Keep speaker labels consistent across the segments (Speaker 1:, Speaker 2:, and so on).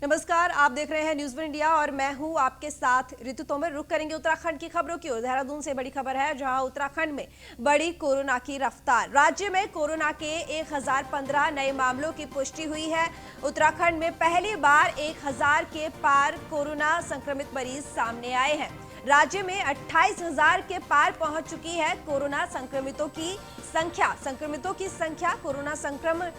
Speaker 1: नमस्कार, आप देख रहे हैं न्यूज़ वन इंडिया और मैं हूं आपके साथ ऋतु तोमर। रुक करेंगे उत्तराखंड की खबरों की ओर। देहरादून से बड़ी खबर है, जहां उत्तराखंड में बढ़ी कोरोना की रफ्तार। राज्य में कोरोना के 1015 नए मामलों की पुष्टि हुई है। उत्तराखंड में पहली बार 1000 के पार कोरोना संक्रमित मरीज सामने आए हैं। राज्य में 28,000 के पार पहुंच चुकी है कोरोना संक्रमितों की संख्या। कोरोना संक्रमण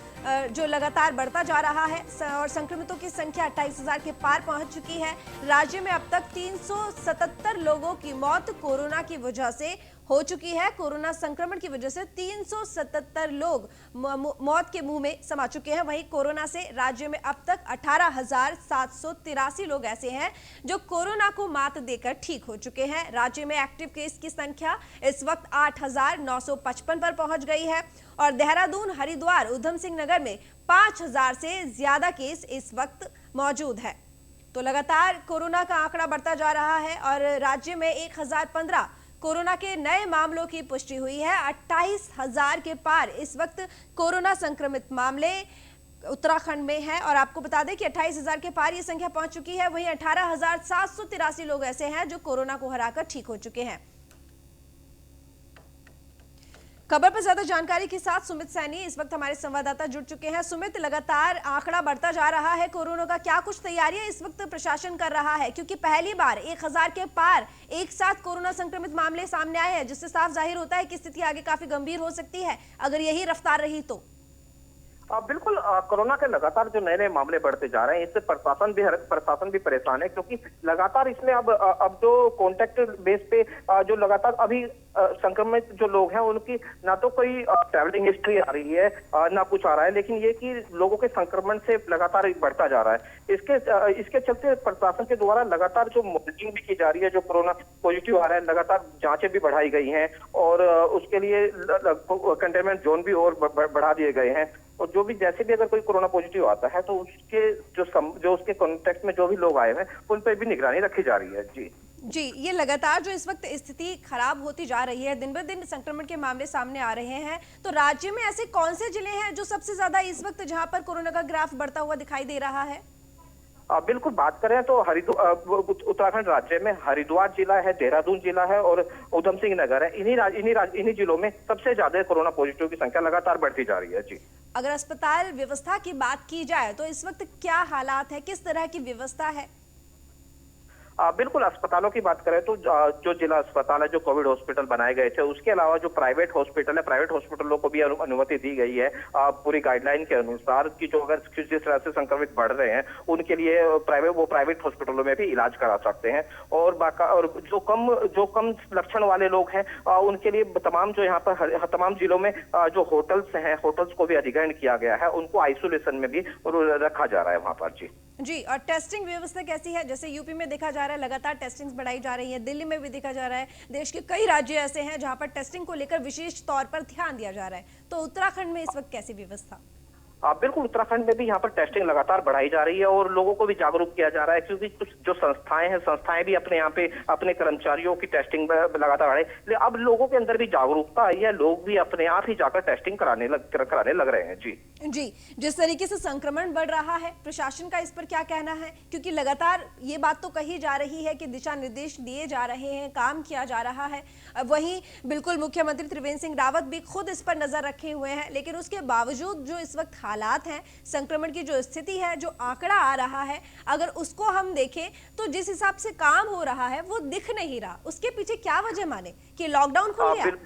Speaker 1: जो लगातार बढ़ता जा रहा है और संक्रमितों की संख्या 28,000 के पार पहुंच चुकी है। राज्य में अब तक 377 लोगों की मौत कोरोना की वजह से हो चुकी है। कोरोना संक्रमण की वजह से 377 लोग मौत के मुंह में समा चुके हैं। वहीं कोरोना से राज्य में अब तक 18,783 लोग ऐसे हैं जो कोरोना को मात देकर ठीक हो चुके हैं। राज्य में एक्टिव केस की संख्या इस वक्त 8,955 पर पहुंच गई है और देहरादून, हरिद्वार, उधम सिंह नगर में 5,000 से ज्यादा केस इस वक्त मौजूद है। तो लगातार कोरोना का आंकड़ा बढ़ता जा रहा है और राज्य में 1015 कोरोना के नए मामलों की पुष्टि हुई है। 28,000 के पार इस वक्त कोरोना संक्रमित मामले उत्तराखंड में है और आपको बता दें कि 28,000 के पार ये संख्या पहुंच चुकी है। वहीं 18,783 लोग ऐसे हैं जो कोरोना को हराकर ठीक हो चुके हैं। खबर पर ज्यादा जानकारी के साथ सुमित सैनी इस वक्त हमारे संवाददाता जुड़ चुके हैं। सुमित, लगातार आंकड़ा बढ़ता जा रहा है कोरोना का, क्या कुछ तैयारियां इस वक्त प्रशासन कर रहा है? क्योंकि पहली बार 1000 के पार एक साथ कोरोना संक्रमित मामले सामने आए हैं, जिससे साफ जाहिर होता है कि स्थिति आगे काफी गंभीर हो सकती है अगर यही रफ्तार रही तो।
Speaker 2: बिल्कुल, कोरोना के लगातार जो नए नए मामले बढ़ते जा रहे हैं, इससे प्रशासन भी परेशान है, क्योंकि लगातार इसमें अब जो कॉन्टेक्ट बेस पे जो लगातार अभी संक्रमित जो लोग हैं उनकी ना तो कोई ट्रैवलिंग हिस्ट्री आ रही है, ना कुछ आ रहा है, लेकिन ये कि लोगों के संक्रमण से लगातार बढ़ता जा रहा है। इसके चलते प्रशासन के द्वारा लगातार जो मॉनिटरिंग भी की जा रही है, जो कोरोना पॉजिटिव आ रहा है, लगातार जांचें भी बढ़ाई गई हैं और उसके लिए कंटेनमेंट जोन भी और बढ़ा दिए गए हैं। और जो भी जैसे भी अगर कोई कोरोना पॉजिटिव आता है तो उसके जो उसके कॉन्टेक्ट में जो भी लोग आए हैं उन पर भी निगरानी रखी जा रही है।
Speaker 1: जी, ये लगातार जो इस वक्त स्थिति खराब होती जा रही है, दिन ब दिन संक्रमण के मामले सामने आ रहे हैं, तो राज्य में ऐसे कौन से जिले हैं जो सबसे ज्यादा इस वक्त जहां पर कोरोना का ग्राफ बढ़ता हुआ दिखाई दे रहा है?
Speaker 2: बिल्कुल, बात करें तो उत्तराखंड राज्य में हरिद्वार जिला है, देहरादून जिला है और उधम सिंह नगर है। इन्हीं जिलों में सबसे ज्यादा कोरोना पॉजिटिव की संख्या लगातार बढ़ती जा रही है। जी,
Speaker 1: अगर अस्पताल व्यवस्था की बात की जाए तो इस वक्त क्या हालात है, किस तरह की व्यवस्था है?
Speaker 2: बिल्कुल, अस्पतालों की बात करें तो जो जिला अस्पताल है, जो कोविड हॉस्पिटल बनाए गए थे, उसके अलावा जो प्राइवेट हॉस्पिटल है, प्राइवेट हॉस्पिटलों को भी अनुमति दी गई है पूरी गाइडलाइन के अनुसार कि जो अगर जिस तरह से संक्रमित बढ़ रहे हैं उनके लिए प्राइवेट हॉस्पिटलों में भी इलाज करा सकते हैं। और जो कम लक्षण वाले लोग हैं उनके लिए तमाम जिलों में जो होटल्स हैं, होटल्स को भी अधिग्रहण किया गया है, उनको आइसोलेशन में भी रखा जा रहा है वहां पर।
Speaker 1: जी, और टेस्टिंग व्यवस्था कैसी है? जैसे यूपी में देखा जा रहा है लगातार टेस्टिंग बढ़ाई जा रही है, दिल्ली में भी देखा जा रहा है, देश के कई राज्य ऐसे हैं जहां पर टेस्टिंग को लेकर विशेष तौर पर ध्यान दिया जा रहा है, तो उत्तराखंड में इस वक्त कैसी व्यवस्था?
Speaker 2: बिल्कुल, उत्तराखंड में भी यहाँ पर टेस्टिंग लगातार बढ़ाई जा रही है और लोगों को भी जागरूक किया जा रहा है, क्योंकि कुछ जो संस्थाएं भी अपने यहाँ पे अपने कर्मचारियों की टेस्टिंग लगातार बढ़ाई। लेकिन अब लोगों के अंदर भी जागरूकता आई है, लोग भी अपने आप ही जाकर टेस्टिंग कराने लग रहे हैं।
Speaker 1: जी, जिस तरीके से संक्रमण बढ़ रहा है, प्रशासन का इस पर क्या कहना है? क्योंकि लगातार ये बात तो कही जा रही है कि दिशा निर्देश दिए जा रहे हैं, काम किया जा रहा है। वहीं बिल्कुल मुख्यमंत्री त्रिवेंद्र सिंह रावत भी खुद इस पर नजर रखे हुए हैं, लेकिन उसके बावजूद जो इस वक्त हालात हैं, संक्रमण की जो स्थिति है, जो आंकड़ा आ रहा है, अगर उसको हम देखें तो जिस हिसाब से काम हो रहा है वो दिख नहीं रहा। उसके पीछे क्या वजह माने कि लॉकडाउन खुल गया?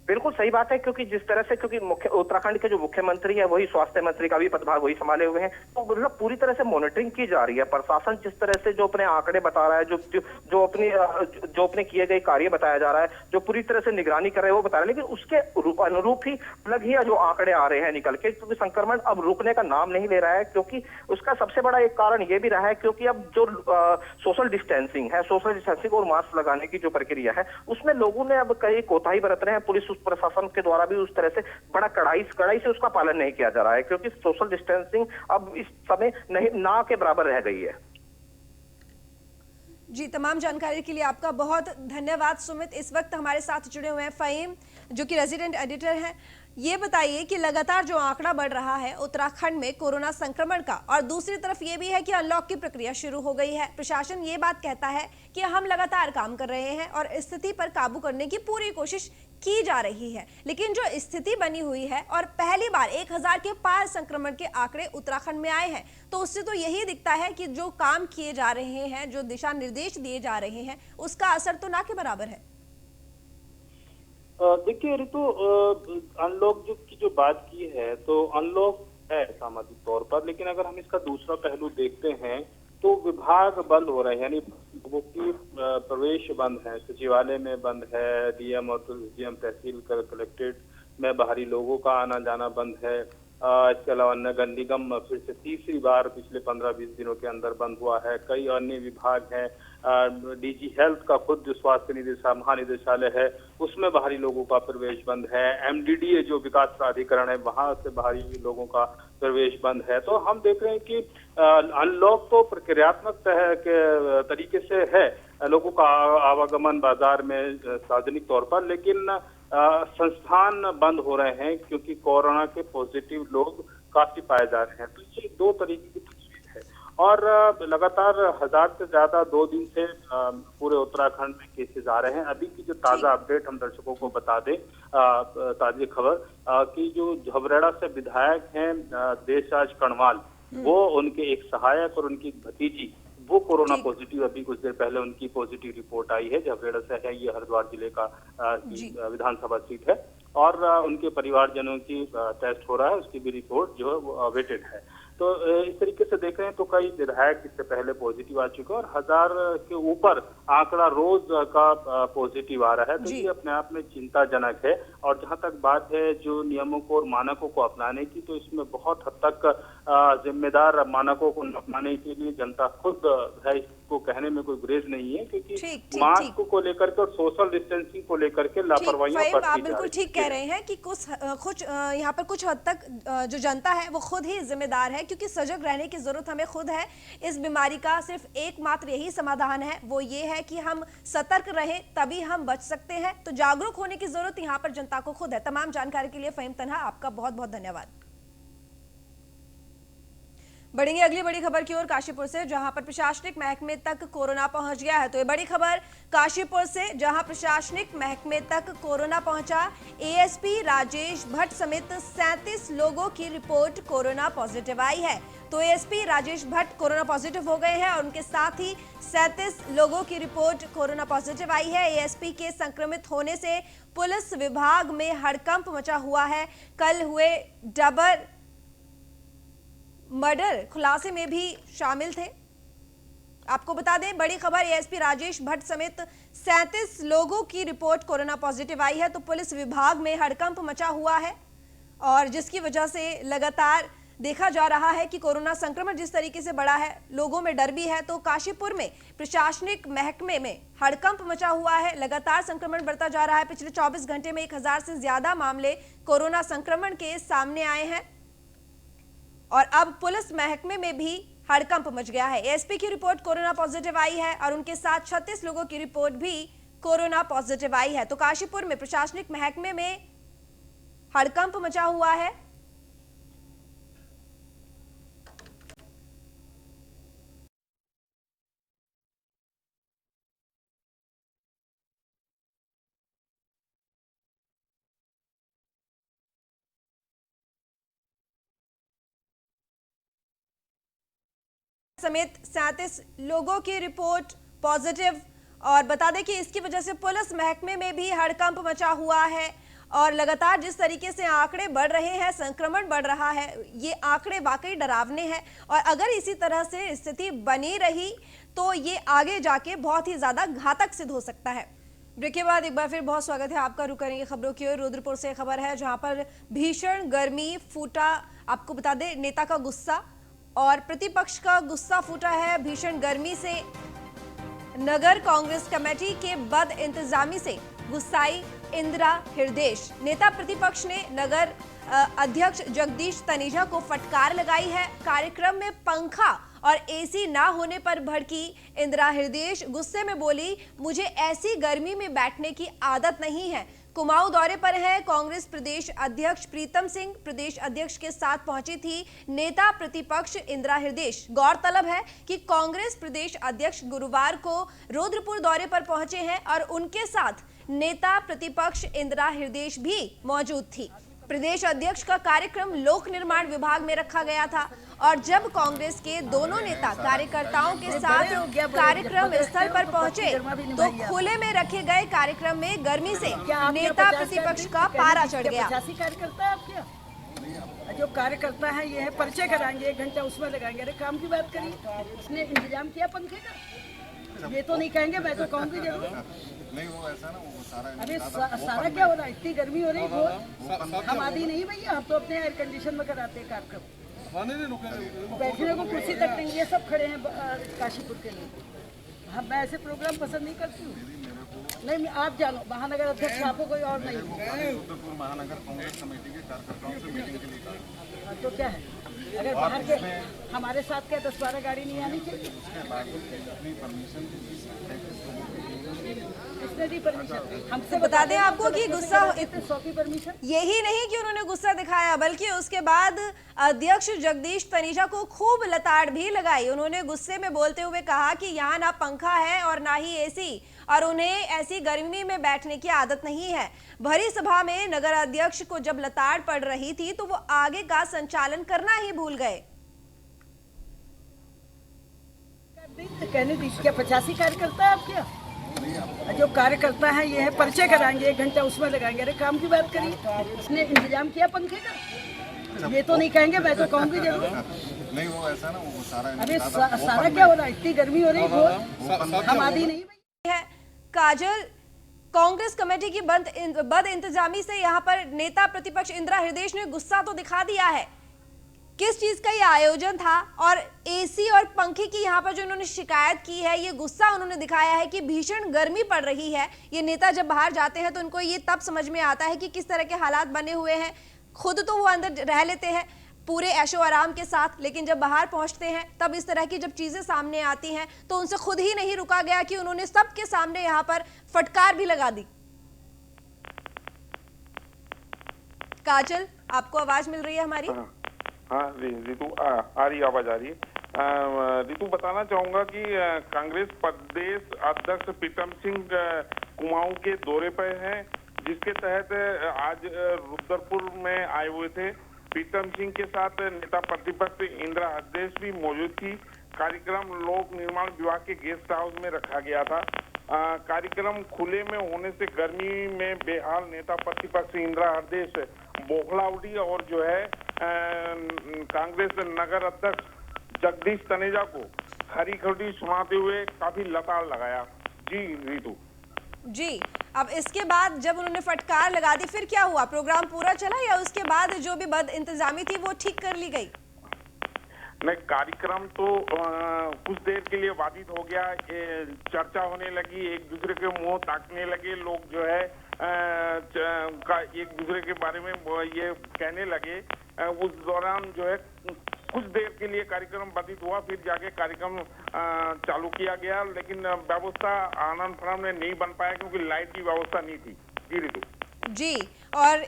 Speaker 2: बिल्कुल सही बात है, क्योंकि जिस तरह से उत्तराखंड के जो मुख्यमंत्री है वही स्वास्थ्य मंत्री का भी पदभार वही संभाले हुए हैं, तो मतलब पूरी तरह से मॉनिटरिंग की जा रही है। प्रशासन जिस तरह से जो अपने आंकड़े बता रहा है, जो अपने किए गए कार्य बताया जा रहा है, जो पूरी तरह से निगरानी कर रहे हैं वो बता रहे हैं, लेकिन उसके अनुरूप ही अलग ही जो आंकड़े आ रहे हैं निकल के, क्योंकि संक्रमण अब रुकने का नाम नहीं ले रहा है। क्योंकि उसका सबसे बड़ा एक कारण ये भी रहा है, क्योंकि अब जो सोशल डिस्टेंसिंग और मास्क लगाने की जो प्रक्रिया है उसमें लोगों ने अब कई कोताही बरत रहे हैं। पुलिस प्रशासन के द्वारा भी उस तरह से बड़ा कड़ाई से उसका पालन नहीं किया जा रहा है, क्योंकि सोशल डिस्टेंसिंग अब इस समय ना के बराबर रह गई है।
Speaker 1: जी, तमाम जानकारी के लिए आपका बहुत धन्यवाद सुमित। इस वक्त हमारे साथ जुड़े हुए हैं फ़हीम, जो कि रेजिडेंट एडिटर हैं ये बताइए कि लगातार जो आंकड़ा बढ़ रहा है उत्तराखंड में कोरोना संक्रमण का, और दूसरी तरफ ये भी है कि अनलॉक की प्रक्रिया शुरू हो गई है। प्रशासन ये बात कहता है कि हम लगातार काम कर रहे हैं और स्थिति पर काबू करने की पूरी कोशिश की जा रही है, लेकिन जो स्थिति बनी हुई है और पहली बार 1000 के पार संक्रमण के आंकड़े उत्तराखंड में आए हैं, तो उससे तो यही दिखता है कि जो काम किए जा रहे हैं, जो दिशा निर्देश दिए जा रहे हैं, उसका असर तो ना के बराबर है।
Speaker 3: देखिए ऋतु, अनलॉक की जो बात की है तो अनलॉक है सामाजिक तौर पर, लेकिन अगर हम इसका दूसरा पहलू देखते हैं तो विभाग बंद हो रहे हैं, यानी लोगों की प्रवेश बंद है, सचिवालय में बंद है, डीएम और डीएम तहसील कलेक्ट्रेट में बाहरी लोगों का आना जाना बंद है। इसके अलावा नगर निगम फिर से तीसरी बार पिछले 15-20 दिनों के अंदर बंद हुआ है। कई अन्य विभाग हैं, डीजी हेल्थ का खुद जो स्वास्थ्य महानिदेशालय है उसमें बाहरी लोगों का प्रवेश बंद है। एमडीडीए जो विकास प्राधिकरण है वहां से बाहरी लोगों का प्रवेश बंद है। तो हम देख रहे हैं कि अनलॉक तो प्रक्रियात्मक के तरीके से है, लोगों का आवागमन बाजार में सार्वजनिक तौर पर, लेकिन संस्थान बंद हो रहे हैं क्योंकि कोरोना के पॉजिटिव लोग काफी पाए जा रहे हैं। तो ये दो तरीके की तस्वीर है और लगातार 1000 से ज्यादा 2 दिन से पूरे उत्तराखंड में केसेस आ रहे हैं। अभी की जो ताजा अपडेट हम दर्शकों को बता दें, ताजी खबर कि जो झबरेड़ा से विधायक हैं देशराज कणवाल, वो उनके एक सहायक और उनकी भतीजी वो कोरोना पॉजिटिव, अभी कुछ देर पहले उनकी पॉजिटिव रिपोर्ट आई है। झबरेड़ा से है, ये हरिद्वार जिले का विधानसभा सीट है और उनके परिवारजनों की टेस्ट हो रहा है, उसकी भी रिपोर्ट जो है वो अवेटेड है। तो इस तरीके से देख रहे हैं तो कई विधायक इससे पहले पॉजिटिव आ चुके हैं और 1000 के ऊपर आंकड़ा रोज का पॉजिटिव आ रहा है। तो ये अपने आप में चिंताजनक है। और जहां तक बात है जो नियमों को और मानकों को अपनाने की, तो इसमें बहुत हद तक जिम्मेदार मानकों को अपनाने के लिए जनता खुद है, इसको कहने में कोई गुरेज नहीं है, क्योंकि मास्क को लेकर के और सोशल डिस्टेंसिंग को लेकर के लापरवाही
Speaker 1: आप बिल्कुल ठीक कह रहे हैं कि कुछ यहाँ पर कुछ हद तक जो जनता है वो खुद ही जिम्मेदार है, क्योंकि सजग रहने की जरूरत हमें खुद है। इस बीमारी का सिर्फ एकमात्र यही समाधान है, वो ये है कि हम सतर्क रहें, तभी हम बच सकते हैं। तो जागरूक होने की जरूरत यहाँ पर जनता को खुद है। तमाम जानकारी के लिए फहीम तन्हा, आपका बहुत बहुत धन्यवाद। बढ़ेंगे अगली बड़ी खबर की ओर काशीपुर से, जहां पर प्रशासनिक महकमे तक कोरोना पहुंच गया है। तो ये बड़ी खबर काशीपुर से, जहां प्रशासनिक महकमे तक कोरोना पहुंचा। एएसपी राजेश भट्ट समेत 37 लोगों की रिपोर्ट कोरोना पॉजिटिव आई है। तो ASP Rajesh Bhatt corona positive हो गए हैं और उनके साथ ही 37 लोगों की रिपोर्ट कोरोना पॉजिटिव आई है। एएसपी के संक्रमित होने से पुलिस विभाग में हड़कंप मचा हुआ है। कल हुए डबल मर्डर खुलासे में भी शामिल थे। आपको बता दें बड़ी खबर, एएसपी राजेश भट्ट समेत 37 लोगों की रिपोर्ट कोरोना पॉजिटिव आई है। तो पुलिस विभाग में हड़कंप मचा हुआ है और जिसकी वजह से लगातार देखा जा रहा है कि कोरोना संक्रमण जिस तरीके से बढ़ा है, लोगों में डर भी है। तो काशीपुर में प्रशासनिक महकमे में हड़कंप मचा हुआ है, लगातार संक्रमण बढ़ता जा रहा है। पिछले 24 घंटे में 1000 से ज्यादा मामले कोरोना संक्रमण के सामने आए हैं और अब पुलिस महकमे में भी हड़कंप मच गया है। एएसपी की रिपोर्ट कोरोना पॉजिटिव आई है और उनके साथ 36 लोगों की रिपोर्ट भी कोरोना पॉजिटिव आई है। तो काशीपुर में प्रशासनिक महकमे में हड़कंप मचा हुआ है। समेत 37 लोगों की रिपोर्ट पॉजिटिव। और बता दें कि इसकी वजह से पुलिस महकमे में भी हड़कंप मचा हुआ है और लगातार जिस तरीके से आंकड़े बढ़ रहे हैं, संक्रमण बढ़ रहा है, ये आंकड़े वाकई डरावने हैं और अगर इसी तरह से स्थिति बनी रही तो ये आगे जाके बहुत ही ज्यादा घातक सिद्ध हो सकता है। ब्रेक के बाद एक बार फिर बहुत स्वागत है आपका। रुक करेंगे खबरों की ओर। रुद्रपुर से खबर है जहां पर भीषण गर्मी फूटा। आपको बता दें नेता का गुस्सा और प्रतिपक्ष का गुस्सा फूटा है भीषण गर्मी से। नगर कांग्रेस कमेटी के बद इंतजामी से गुस्साई इंदिरा हृदयेश। नेता प्रतिपक्ष ने नगर अध्यक्ष जगदीश तनेजा को फटकार लगाई है। कार्यक्रम में पंखा और एसी ना होने पर भड़की इंदिरा हृदयेश। गुस्से में बोली, मुझे ऐसी गर्मी में बैठने की आदत नहीं है, कुमाऊं दौरे पर है कांग्रेस प्रदेश अध्यक्ष प्रीतम सिंह। प्रदेश अध्यक्ष के साथ पहुंची थी नेता प्रतिपक्ष इंदिरा हृदयेश। गौरतलब है कि कांग्रेस प्रदेश अध्यक्ष गुरुवार को रुद्रपुर दौरे पर पहुंचे हैं और उनके साथ नेता प्रतिपक्ष इंदिरा हृदयेश भी मौजूद थी। प्रदेश अध्यक्ष का कार्यक्रम लोक निर्माण विभाग में रखा गया था और जब कांग्रेस के दोनों नेता कार्यकर्ताओं के साथ कार्यक्रम स्थल पर पहुंचे तो खुले में रखे गए कार्यक्रम में गर्मी से नेता प्रतिपक्ष का पारा चढ़ गया।
Speaker 4: कार्यकर्ता आपके जो कार्यकर्ता है ये है परिचय कराएंगे, 1 घंटा उसमें लगाएंगे। अरे काम की बात करिए, उसने इंतजाम किया पंखे का, ये तो नहीं कहेंगे, मैं तो कहूँगी जरूर।
Speaker 5: नहीं वो ऐसा ना वो सारा
Speaker 4: अरे सारा क्या हो रहा है, इतनी गर्मी हो रही है। हम आदि नहीं भैया, हम तो अपने एयर कंडीशन में कराते हैं कार्यक्रम। बैठने को कुर्सी तक नहीं, ये सब खड़े हैं काशीपुर के लिए। हम मैं ऐसे प्रोग्राम पसंद नहीं करती हूँ। नहीं आप जानो, महानगर अध्यक्ष आपको कोई और नहीं।
Speaker 5: रुद्रपुर महानगर कांग्रेस कमेटी के कार्यकर्ताओं से मीटिंग के लिए कहा।
Speaker 4: तो क्या है, अगर बाहर के हमारे साथ क्या 10-12 गाड़ी नहीं आनी चाहिए?
Speaker 5: उसके बाद अपनी परमिशन
Speaker 4: किसने दी परमिशन? हमसे
Speaker 1: बता दें आपको कि गुस्सा
Speaker 4: 100 की परमिशन।
Speaker 1: यही नहीं कि उन्होंने गुस्सा दिखाया बल्कि उसके बाद अध्यक्ष जगदीश तनेजा को खूब लताड़ भी लगाई। उन्होंने गुस्से में बोलते हुए कहा कि यहाँ ना पंखा है और ना ही एसी और उन्हें ऐसी गर्मी में बैठने की आदत नहीं है। भरी सभा में नगर अध्यक्ष को जब लताड़ पड़ रही थी तो वो आगे का संचालन करना ही भूल गए।
Speaker 4: कहने दीजिए, क्या 85 कार्यकर्ता है आपके? जो कार्यकर्ता है ये है परिचय कराएंगे, 1 घंटा उसमें लगाएंगे। अरे काम की बात करिए, उसने इंतजाम किया पंखे का, ये तो नहीं कहेंगे, मैं तो कहूँगी जरूर।
Speaker 5: नहीं वो ऐसा ना वो सारा
Speaker 4: अरे सारा क्या हो रहा है, इतनी गर्मी हो रही है। हम आदि नहीं
Speaker 1: है काजल, कांग्रेस कमेटी की बद इंतजामी से यहाँ पर नेता प्रतिपक्ष इंदिरा हृदयेश ने गुस्सा तो दिखा दिया है। किस चीज का ये आयोजन था और एसी और पंखे की यहाँ पर जो उन्होंने शिकायत की है, ये गुस्सा उन्होंने दिखाया है कि भीषण गर्मी पड़ रही है। ये नेता जब बाहर जाते हैं तो उनको ये तब समझ में आता है कि किस तरह के हालात बने हुए हैं। खुद तो वो अंदर रह लेते हैं पूरे ऐशो आराम के साथ, लेकिन जब बाहर पहुंचते हैं तब इस तरह की जब चीजें सामने आती हैं तो उनसे खुद ही नहीं रुका गया कि उन्होंने सबके सामने यहाँ पर फटकार भी लगा दी। काजल, आपको आवाज मिल रही है हमारी?
Speaker 6: हाँ रितु आ रही, आवाज आ रही है। रितु बताना चाहूंगा कि कांग्रेस प्रदेश अध्यक्ष प्रीतम सिंह कुमाऊं के दौरे पर हैं, जिसके तहत आज रुद्रपुर में आए हुए थे। प्रीतम सिंह के साथ नेता प्रतिपक्ष इंदिरा हृदयेश भी मौजूद थी। कार्यक्रम लोक निर्माण विभाग के गेस्ट हाउस में रखा गया था। कार्यक्रम खुले में होने से गर्मी में बेहाल नेता प्रतिपक्ष इंदिरा हृदयेश बौखला उठी और जो है कांग्रेस नगर अध्यक्ष जगदीश तनेजा को खरी खरी सुनाते हुए काफी लताड़ लगाया। जी रितु
Speaker 1: जी, अब इसके बाद जब उन्होंने फटकार लगा दी फिर क्या हुआ? प्रोग्राम पूरा चला या उसके बाद जो भी बद इंतजामी थी वो ठीक कर ली गई?
Speaker 6: नहीं, कार्यक्रम तो कुछ देर के लिए बाधित हो गया। चर्चा होने लगी, एक दूसरे के मुंह ताकने लगे, लोग जो है एक दूसरे के बारे में ये कहने लगे। उस दौरान जो है कुछ देर के लिए कार्यक्रम बाधित हुआ, फिर जाके कार्यक्रम चालू किया गया, लेकिन व्यवस्था आनंद फराम में नहीं बन पाया क्योंकि लाइट की व्यवस्था नहीं थी। जी रितु
Speaker 1: जी, और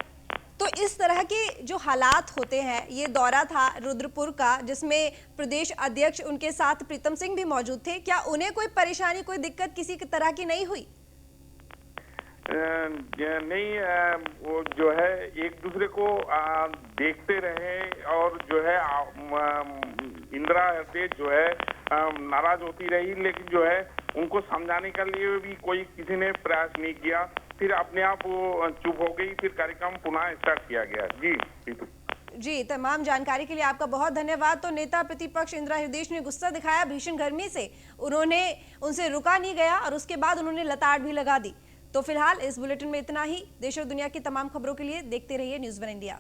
Speaker 1: तो इस तरह के जो हालात होते हैं, ये दौरा था रुद्रपुर का जिसमें प्रदेश अध्यक्ष उनके साथ प्रीतम सिंह भी मौजूद थे। क्या उन्हें कोई परेशानी, कोई दिक्कत किसी तरह की नहीं हुई?
Speaker 6: नहीं, वो जो है एक दूसरे को देखते रहे और जो है इंदिरा हृदयेश जो है नाराज होती रही, लेकिन जो है उनको समझाने के लिए भी कोई किसी ने प्रयास नहीं किया। फिर अपने आप वो चुप हो गई, फिर कार्यक्रम पुनः स्टार्ट किया गया। जी,
Speaker 1: तमाम जानकारी के लिए आपका बहुत धन्यवाद। तो नेता प्रतिपक्ष इंदिरा हृदयेश ने गुस्सा दिखाया, भीषण गर्मी से उनसे रुका नहीं गया और उसके बाद उन्होंने लताड़ भी लगा दी। तो फिलहाल इस बुलेटिन में इतना ही। देश और दुनिया की तमाम खबरों के लिए देखते रहिए न्यूज़ 1 इंडिया।